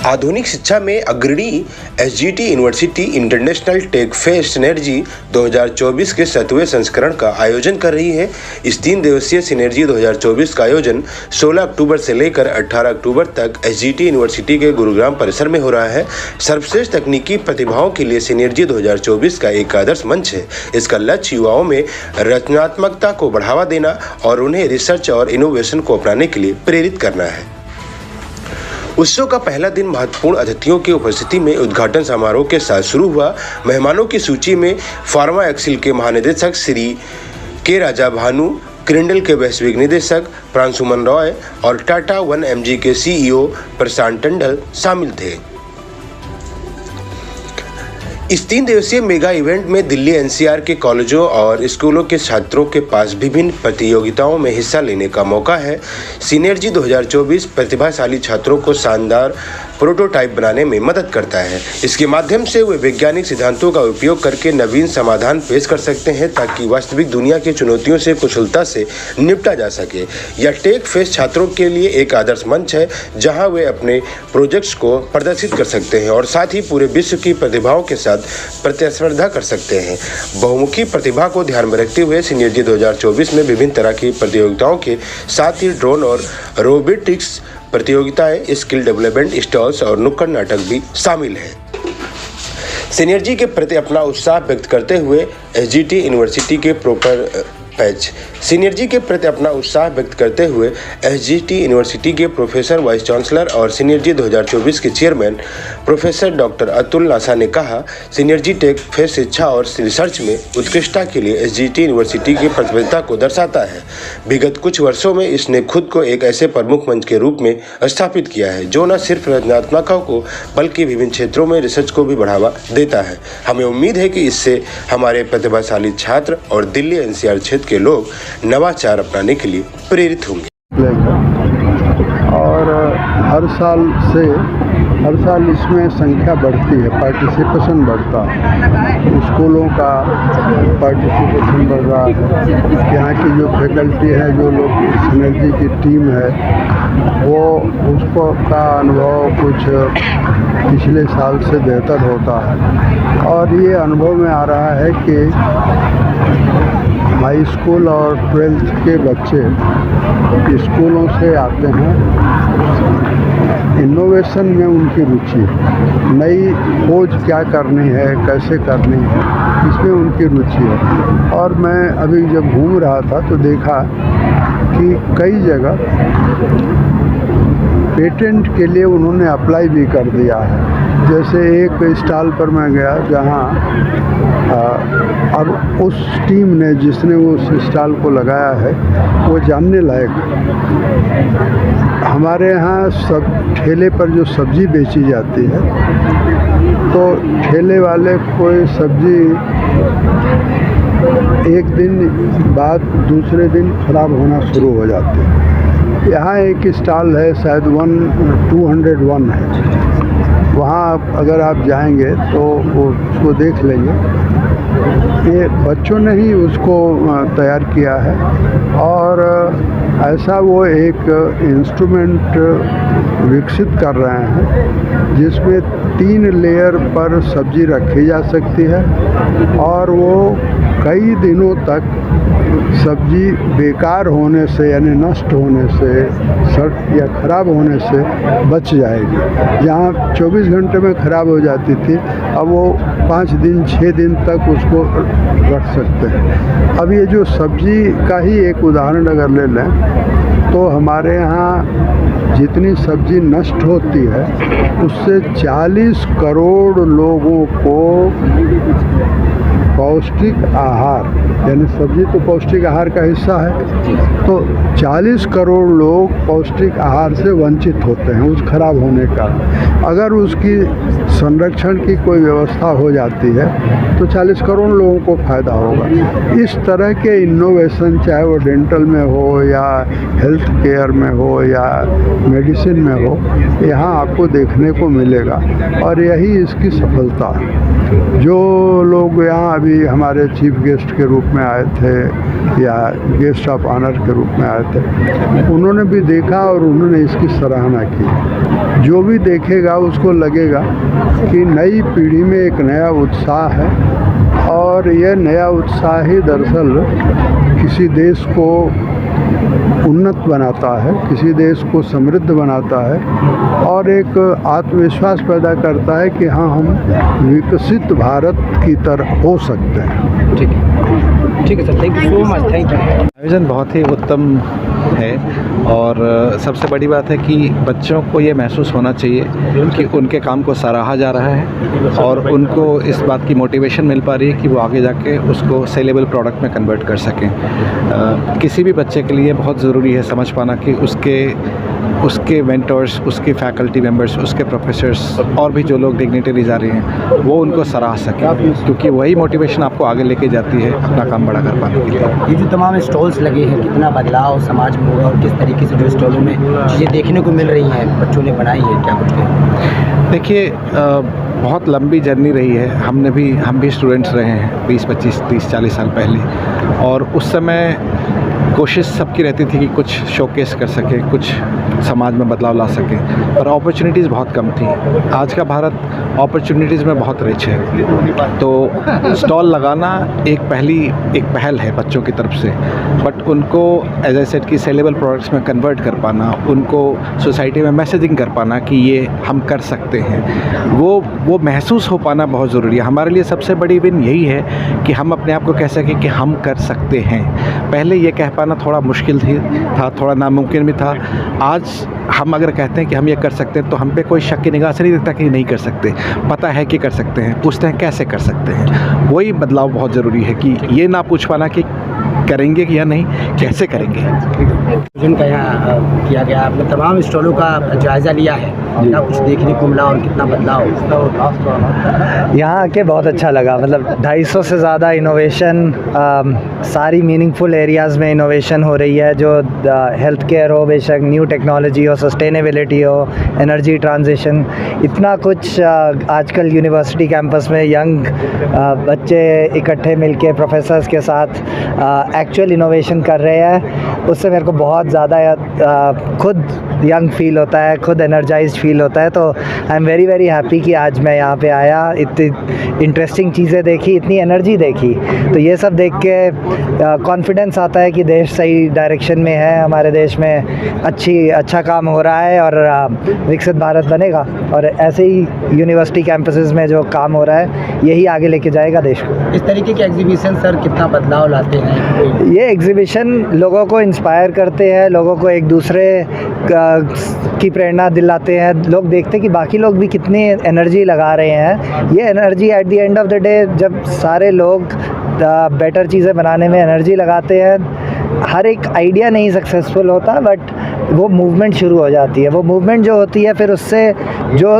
आधुनिक शिक्षा में अग्रणी SGT university international tech fest synergy 2024 के 7वें संस्करण का आयोजन कर रही है। इस 3 दिवसीय सिनर्जी 2024 का आयोजन 16 अक्टूबर से लेकर 18 अक्टूबर तक एसजीटी यूनिवर्सिटी के गुरुग्राम परिसर में हो रहा है। सर्वश्रेष्ठ तकनीकी प्रतिभाओं के लिए सिनर्जी 2024 का एक आदर्श मंच है। इसका लक्ष्य युवाओं में रचनात्मकता को बढ़ावा देना और उन्हें रिसर्च और इनोवेशन को अपनाने के लिए प्रेरित करना है। उत्सव का पहला दिन महत्वपूर्ण अतिथियों की उपस्थिति में उद्घाटन समारोह के साथ शुरू हुआ। मेहमानों की सूची में फार्मा एक्सिल के महानिदेशक श्री के राजा भानु, क्रिंडल के वैश्विक निदेशक प्रांशुमन रॉय और टाटा 1mg के सीईओ प्रशांत टंडल शामिल थे। इस 3 दिवसीय मेगा इवेंट में दिल्ली एनसीआर के कॉलेजों और स्कूलों के छात्रों के पास विभिन्न प्रतियोगिताओं में हिस्सा लेने का मौका है। सिनर्जी 2024 प्रतिभाशाली छात्रों को शानदार प्रोटोटाइप बनाने में मदद करता है। इसके माध्यम से वे वैज्ञानिक सिद्धांतों का उपयोग करके नवीन समाधान पेश कर सकते हैं ताकि वास्तविक दुनिया की चुनौतियों से कुशलता से निपटा जा सके। यह टेक फेस्ट छात्रों के लिए एक आदर्श मंच है जहां वे अपने प्रोजेक्ट्स को प्रदर्शित कर सकते हैं और साथ ही पूरे विश्व की प्रतिभाओं के साथ प्रतिस्पर्धा कर सकते हैं। बहुमुखी प्रतिभा को ध्यान में रखते हुए सिनर्जी 2024 में विभिन्न तरह की प्रतियोगिताओं के साथ ही ड्रोन और रोबोटिक्स प्रतियोगिताएं, स्किल डेवलपमेंट स्टॉल्स और नुक्कड़ नाटक भी शामिल हैं। सिनर्जी के प्रति अपना उत्साह व्यक्त करते हुए एसजीटी यूनिवर्सिटी के सिनर्जी के प्रति अपना उत्साह व्यक्त करते हुए एसजीटी यूनिवर्सिटी के प्रोफेसर वाइस चांसलर और सिनर्जी 2024 के chairman professor doctor Atul NASA ने कहा, सिनर्जी टेक फेस्ट शिक्षा और रिसर्च में उत्कृष्टता के लिए एसजीटी यूनिवर्सिटी की प्रतिबद्धता को दर्शाता है। विगत कुछ वर्षों में इसने खुद को एक ऐसे प्रमुख मंच के रूप में स्थापित किया है जो न सिर्फ रचनात्मकता को बल्कि विभिन्न क्षेत्रों में रिसर्च को भी बढ़ावा देता है। हमें उम्मीद है कि इससे हमारे प्रतिभाशाली छात्र और दिल्ली एनसीआर क्षेत्र के लोग नवाचार अपनाने के लिए प्रेरित होंगे। और हर साल इसमें संख्या बढ़ती है, पार्टिसिपेशन बढ़ता है, स्कूलों का पार्टिसिपेशन बढ़ रहा है। यहाँ की जो फैकल्टी है, जो लोग सिनर्जी की टीम है, वो उसको का अनुभव कुछ पिछले साल से बेहतर होता है। और ये अनुभव में आ रहा है कि हाई स्कूल और 12th के बच्चे स्कूलों से आते हैं, इनोवेशन में उनकी रुचि, नई खोज क्या करनी है, कैसे करनी है, इसमें उनकी रुचि है। और मैं अभी जब घूम रहा था तो देखा कि कई जगह पेटेंट के लिए उन्होंने अप्लाई भी कर दिया है। जैसे एक स्टॉल पर मैं गया जहाँ अब उस टीम ने जिसने उस स्टॉल को लगाया है वो जानने लायक, हमारे यहाँ सब ठेले पर जो सब्ज़ी बेची जाती है तो ठेले वाले कोई सब्ज़ी एक दिन बाद दूसरे दिन ख़राब होना शुरू हो जाती है। यहाँ एक स्टॉल है, शायद 201 है, वहाँ अगर आप जाएंगे तो वो उसको देख लेंगे। ये बच्चों ने ही उसको तैयार किया है और ऐसा वो एक इंस्ट्रूमेंट विकसित कर रहे हैं जिसमें 3 लेयर पर सब्ज़ी रखी जा सकती है और वो कई दिनों तक सब्ज़ी बेकार होने से यानी नष्ट होने से, सड़ या ख़राब होने से बच जाएगी। जहाँ 24 घंटे में ख़राब हो जाती थी, अब वो 5 दिन 6 दिन तक उसको रख सकते हैं। अब ये जो सब्ज़ी का ही एक उदाहरण अगर ले लें तो हमारे यहाँ जितनी सब्ज़ी नष्ट होती है उससे 40 करोड़ लोगों को पौष्टिक आहार, यानी सब्ज़ी तो पौष्टिक आहार का हिस्सा है, तो 40 करोड़ लोग पौष्टिक आहार से वंचित होते हैं उस खराब होने का। अगर उसकी संरक्षण की कोई व्यवस्था हो जाती है तो 40 करोड़ लोगों को फ़ायदा होगा। इस तरह के इनोवेशन, चाहे वो डेंटल में हो या हेल्थ केयर में हो या मेडिसिन में हो, यहाँ आपको देखने को मिलेगा और यही इसकी सफलता है। जो लोग यहाँ अभी हमारे चीफ गेस्ट के रूप में आए थे या गेस्ट ऑफ ऑनर के रूप में आए थे, उन्होंने भी देखा और उन्होंने इसकी सराहना की। जो भी देखेगा उसको लगेगा कि नई पीढ़ी में एक नया उत्साह है, और यह नया उत्साह ही दरअसल किसी देश को उन्नत बनाता है, किसी देश को समृद्ध बनाता है, और एक आत्मविश्वास पैदा करता है कि हाँ, हम विकसित भारत की तरह हो सकते हैं। ठीक है sir, thank you so much, thank you. आयोजन बहुत ही उत्तम है, और सबसे बड़ी बात है कि बच्चों को ये महसूस होना चाहिए कि उनके काम को सराहा जा रहा है, और उनको इस बात की मोटिवेशन मिल पा रही है कि वो आगे जाके उसको सेलेबल प्रोडक्ट में कन्वर्ट कर सकें। किसी भी बच्चे के लिए बहुत ज़रूरी है समझ पाना कि उसके मेंटर्स, उसके फैकल्टी मेंबर्स, उसके प्रोफेसर्स और भी जो लोग डिग्निटरीज आ रहे हैं वो उनको सराह सकें, क्योंकि वही मोटिवेशन आपको आगे लेके जाती है अपना काम बड़ा कर पाने के लिए। ये जो तमाम स्टॉल्स लगे हैं, कितना बदलाव समाज में हुआ और किस तरीके से जो स्टॉलों में चीज़ें देखने को मिल रही हैं, बच्चों ने बनाई है, क्या कुछ है? देखिए, बहुत लंबी जर्नी रही है। हम भी स्टूडेंट्स रहे हैं 20, 25, 30, 40 साल पहले, और उस समय कोशिश सबकी रहती थी कि कुछ शोकेस कर सके, कुछ समाज में बदलाव ला सके, पर अपॉर्चुनिटीज़ बहुत कम थी। आज का भारत अपॉर्चुनिटीज़ में बहुत रिच है, तो स्टॉल लगाना एक पहल है बच्चों की तरफ से, बट उनको एज आई सेड कि सेलेबल प्रोडक्ट्स में कन्वर्ट कर पाना, उनको सोसाइटी में मैसेजिंग कर पाना कि ये हम कर सकते हैं, वो महसूस हो पाना बहुत ज़रूरी है। हमारे लिए सबसे बड़ी विन यही है कि हम अपने आप को कह सकें कि हम कर सकते हैं। पहले ये कह पाना थोड़ा मुश्किल था, थोड़ा नामुमकिन भी था। आज हम अगर कहते हैं कि हम ये कर सकते हैं तो हम पे कोई शक की निगाह से नहीं देखता कि नहीं कर सकते, पता है कि कर सकते हैं, पूछते हैं कैसे कर सकते हैं। वही बदलाव बहुत ज़रूरी है कि ये ना पूछ पाना कि करेंगे या नहीं, कैसे करेंगे। जिनका यहाँ किया गया, आपने तमाम स्टॉलों का जायज़ा लिया है, क्या कुछ देखने को मिला और कितना बदलाव? यहाँ आके बहुत अच्छा लगा। मतलब 250 से ज़्यादा इनोवेशन, सारी मीनिंगफुल एरियाज़ में इनोवेशन हो रही है, जो हेल्थ केयर हो, बेशक न्यू टेक्नोलॉजी हो, सस्टेनेबिलिटी हो, एनर्जी ट्रांजिशन, इतना कुछ आजकल यूनिवर्सिटी कैंपस में यंग बच्चे इकट्ठे मिलके प्रोफेसर्स के साथ एक्चुअल इनोवेशन कर रहे हैं। उससे मेरे को बहुत ज़्यादा खुद यंग फील होता है, खुद एनर्जाइज्ड फील होता है। तो I am very very happy कि आज मैं यहाँ पे आया, इतनी इंटरेस्टिंग चीज़ें देखी, इतनी एनर्जी देखी। तो ये सब देख के कॉन्फिडेंस आता है कि देश सही डायरेक्शन में है, हमारे देश में अच्छा काम हो रहा है और विकसित भारत बनेगा। और ऐसे ही यूनिवर्सिटी कैंपसेस में जो काम हो रहा है यही आगे लेके जाएगा देश को। इस तरीके के एग्जीबिशन सर कितना बदलाव लाते हैं? ये एग्जीबिशन लोगों को इंस्पायर करते हैं, लोगों को एक दूसरे की प्रेरणा दिलाते हैं। लोग देखते हैं कि बाकी लोग भी कितनी एनर्जी लगा रहे हैं। ये energy at the end of the day, जब सारे लोग बेटर चीज़ें बनाने में एनर्जी लगाते हैं, हर एक आइडिया नहीं सक्सेसफुल होता, बट वो मूवमेंट शुरू हो जाती है। वो मूवमेंट जो होती है, फिर उससे जो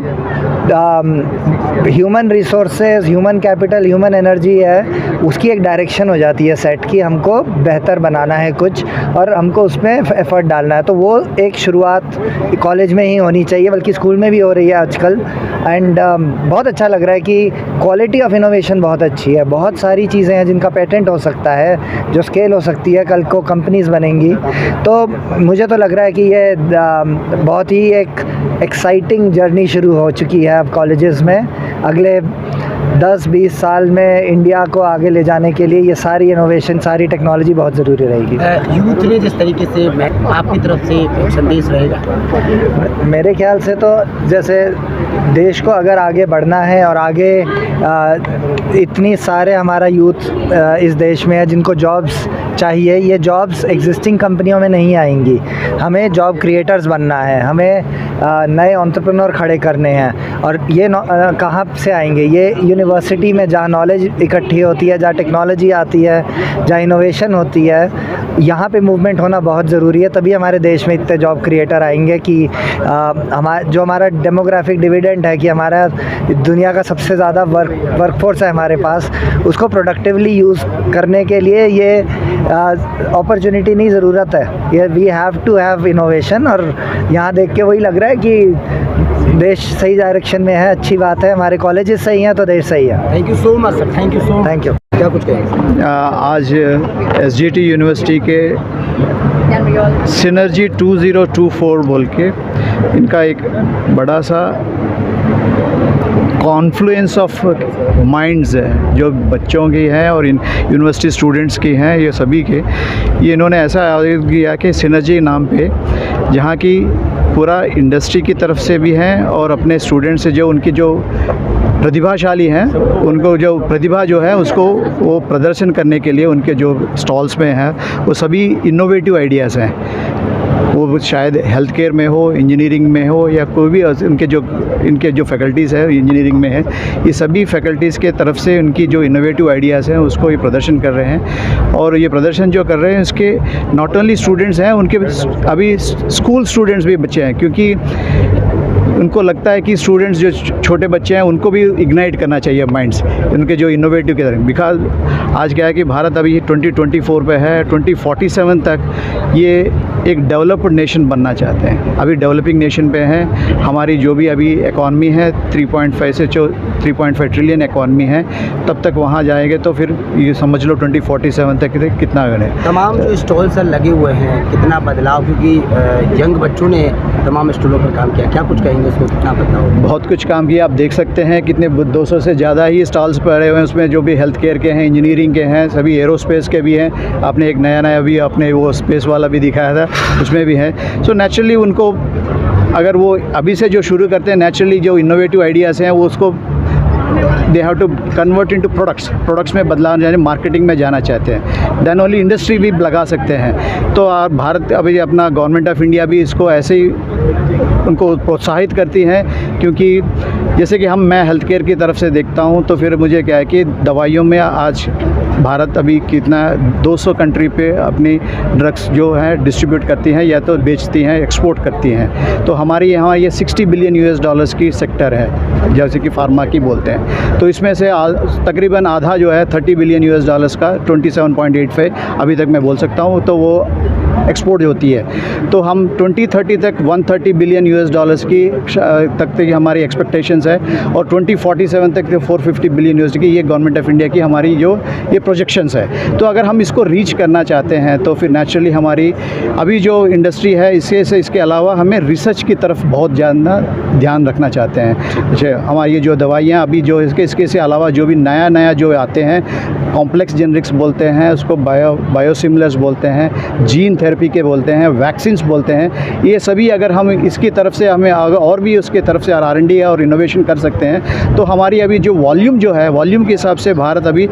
human resources, human capital, human energy है, उसकी एक डायरेक्शन हो जाती है सेट की, हमको बेहतर बनाना है कुछ और हमको उसमें एफर्ट डालना है। तो वो एक शुरुआत कॉलेज में ही होनी चाहिए, बल्कि स्कूल में भी हो रही है आजकल। एंड बहुत अच्छा लग रहा है कि क्वालिटी ऑफ इनोवेशन बहुत अच्छी है। बहुत सारी चीज़ें हैं जिनका पेटेंट हो सकता है, जो स्केल हो सकती है, कल को कंपनीज़ बनेंगी। तो मुझे तो लग रहा है कि ये बहुत ही एक एक्साइटिंग जर्नी शुरू हो चुकी है अब कॉलेजेस में। अगले 10-20 साल में इंडिया को आगे ले जाने के लिए ये सारी इनोवेशन, सारी टेक्नोलॉजी बहुत ज़रूरी रहेगी। यूथ में जिस तरीके से आपकी तरफ से संदेश रहेगा? मेरे ख्याल से तो जैसे देश को अगर आगे बढ़ना है और आगे इतनी सारे हमारा यूथ इस देश में है जिनको जॉब्स चाहिए, ये जॉब्स एग्जिस्टिंग कंपनियों में नहीं आएंगी। हमें जॉब क्रिएटर्स बनना है, हमें नए एंटरप्रेन्योर खड़े करने हैं। और ये कहाँ से आएंगे? ये यूनिवर्सिटी में जहाँ नॉलेज इकट्ठी होती है, जहाँ टेक्नोलॉजी आती है, जहाँ इनोवेशन होती है, यहाँ पे मूवमेंट होना बहुत ज़रूरी है। तभी हमारे देश में इतने जॉब क्रिएटर आएंगे कि हमारा डेमोग्राफिक डिविडेंड है कि हमारा दुनिया का सबसे ज़्यादा वर्कफोर्स है हमारे पास, उसको प्रोडक्टिवली यूज़ करने के लिए ये अपॉर्चुनिटी नहीं, ज़रूरत है। ये we have to have innovation. और यहाँ देख के वही लग रहा है कि देश सही डायरेक्शन में है। अच्छी बात है, हमारे कॉलेजेस सही हैं तो देश सही है। Thank you so much sir, thank you so much. Thank you. क्या कुछ कहेंगे? आज SGT यूनिवर्सिटी के सिनर्जी 2024 बोल के इनका एक बड़ा सा कॉन्फ्लुएंस ऑफ माइंड्स है जो बच्चों की हैं और इन यूनिवर्सिटी स्टूडेंट्स की हैं, ये सभी के ये इन्होंने ऐसा आयोजित किया कि सिनर्जी नाम पे जहाँ की पूरा इंडस्ट्री की तरफ से भी हैं और अपने स्टूडेंट्स से जो उनकी जो प्रतिभाशाली हैं उनको जो प्रतिभा जो है उसको वो प्रदर्शन करने के लिए उनके जो स्टॉल्स में हैं वो सभी इनोवेटिव आइडियाज़ हैं। वो शायद हेल्थ केयर में हो, इंजीनियरिंग में हो या कोई भी इनके जो फैकल्टीज़ है इंजीनियरिंग में है, ये सभी फैकल्टीज़ के तरफ से उनकी जो इनोवेटिव आइडियाज़ हैं उसको ये प्रदर्शन कर रहे हैं। और ये प्रदर्शन जो कर रहे हैं इसके नॉट ओनली स्टूडेंट्स हैं, उनके अभी स्कूल स्टूडेंट्स भी बच्चे हैं, क्योंकि उनको लगता है कि स्टूडेंट्स जो छोटे बच्चे हैं उनको भी इग्नाइट करना चाहिए माइंड्स उनके जो इनोवेटिव के तरफ। बिकॉज आज क्या है कि भारत अभी 2024 पे है, 2047 तक ये एक डेवलप्ड नेशन बनना चाहते हैं। अभी डेवलपिंग नेशन पे हैं। हमारी जो भी अभी इकॉनमी है 3.5 से 3.5 ट्रिलियन इकॉनमी है, तब तक वहाँ जाएंगे तो फिर ये समझ लो 2047 तक कितना अगर है। तमाम जो स्टॉल सर लगे हुए हैं कितना बदलाव, क्योंकि यंग बच्चों ने तमाम स्टॉलों पर काम किया, क्या कुछ कहेंगे उसको, कितना बदलाव? बहुत कुछ काम किया, आप देख सकते हैं कितने 200 से ज़्यादा ही स्टॉल्स पड़े हुए हैं। उसमें जो भी हेल्थ केयर के हैं, इंजीनियरिंग के हैं, सभी एरोस्पेस के भी हैं। आपने एक नया भी अपने वो स्पेस वाला भी दिखाया था, उसमें भी है। सो नेचुरली उनको अगर वो अभी से जो शुरू करते हैं, नेचुरली जो इनोवेटिव आइडियाज़ हैं वो उसको they have to convert into products में बदलाव जाने, मार्केटिंग में जाना चाहते हैं, देन ओनली इंडस्ट्री भी लगा सकते हैं। तो भारत अभी अपना गवर्नमेंट ऑफ इंडिया भी इसको ऐसे ही उनको प्रोत्साहित करती हैं, क्योंकि जैसे कि मैं हेल्थ केयर की तरफ से देखता हूँ तो फिर मुझे क्या है कि दवाइयों में आज भारत अभी कितना 200 कंट्री पे अपनी ड्रग्स जो है डिस्ट्रीब्यूट करती हैं या तो बेचती हैं, एक्सपोर्ट करती हैं। तो हमारी यहाँ ये $60 बिलियन की सेक्टर है, जैसे कि फार्मा की बोलते हैं। तो इसमें से तकरीबन आधा जो है $30 बिलियन का 27.85 अभी तक मैं बोल सकता हूँ, तो वो एक्सपोर्ट होती है। तो हम 2030 तक $130 बिलियन की तक हमारी एक्सपेक्टेशंस है और 2047 तक 450 बिलियन की ये गवर्नमेंट ऑफ इंडिया की हमारी जो ये प्रोजेक्शंस है। तो अगर हम इसको रीच करना चाहते हैं तो फिर नेचुरली हमारी अभी जो इंडस्ट्री है इसके अलावा हमें रिसर्च की तरफ बहुत ज़्यादा ध्यान रखना चाहते हैं। जैसे हमारी ये जो दवाइयाँ अभी जो इसके से अलावा जो भी नया जो आते हैं, कॉम्प्लेक्स जेनरिक्स बोलते हैं उसको, बायोसिमिलर्स बोलते हैं, जीन थेरेपी के बोलते हैं, वैक्सीन्स बोलते हैं, ये सभी अगर हम इसकी तरफ से हमें और भी उसके तरफ से R&D और इनोवेशन कर सकते हैं तो हमारी अभी जो वॉल्यूम के हिसाब से भारत अभी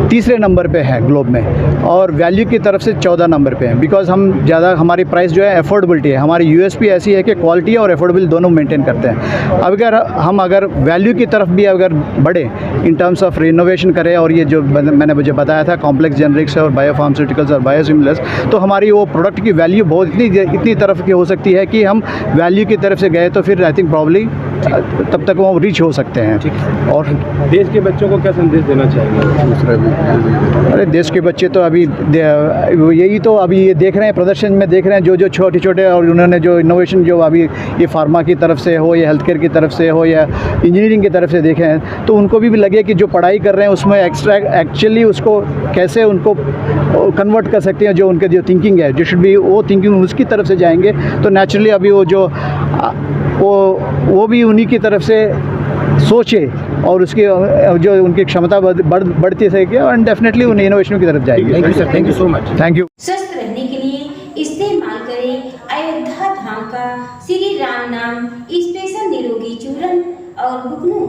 तीसरे नंबर पे है ग्लोब में और वैल्यू की तरफ से 14 नंबर पे है। बिकॉज हम ज़्यादा हमारी प्राइस जो है अफोर्डेबिलिटी है, हमारी USP ऐसी है कि क्वालिटी और अफोर्डेबल दोनों मेंटेन करते हैं। अगर वैल्यू की तरफ भी अगर बढ़े इन टर्म्स ऑफ इनोवेशन करें और ये जो मैंने मुझे बताया था कॉम्प्लेक्स जेनरिक्स और बायोफार्मास्यूटिकल्स और बायोसिमिलर्स, तो हमारी वो प्रोडक्ट की वैल्यू बहुत इतनी तरफ की हो सकती है कि हम वैल्यू की तरफ से गए तो फिर आई थिंक प्रॉब्ली तब तक वो रीच हो सकते हैं। और देश के बच्चों को क्या संदेश देना चाहिए? अरे देश के बच्चे तो अभी यही तो अभी ये देख रहे हैं, प्रदर्शन में देख रहे हैं जो छोटे और उन्होंने जो इनोवेशन जो अभी ये फार्मा की तरफ से हो या हेल्थ केयर की तरफ से हो या इंजीनियरिंग की तरफ से देखे हैं, तो उनको भी लगे कि जो पढ़ाई कर रहे हैं उसमें एक्चुअली उसको कैसे उनको कन्वर्ट कर सकते हैं। जो उनके जो थिंकिंग है जो शुड बी वो थिंकिंग उसकी तरफ से जाएंगे तो नेचुरली अभी वो भी उन्हीं की तरफ से सोचे और उसकी जो उनकी क्षमता बढ़ती सके और डेफिनेटली उन्हें इनोवेशन की तरफ जाएगी। Thank you sir, thank you so much. Thank you. स्वस्थ रहने के लिए इस्तेमाल करें अयोध्या धाम का श्री राम नाम स्पेशल निरोगी चूर्ण और गुगनू।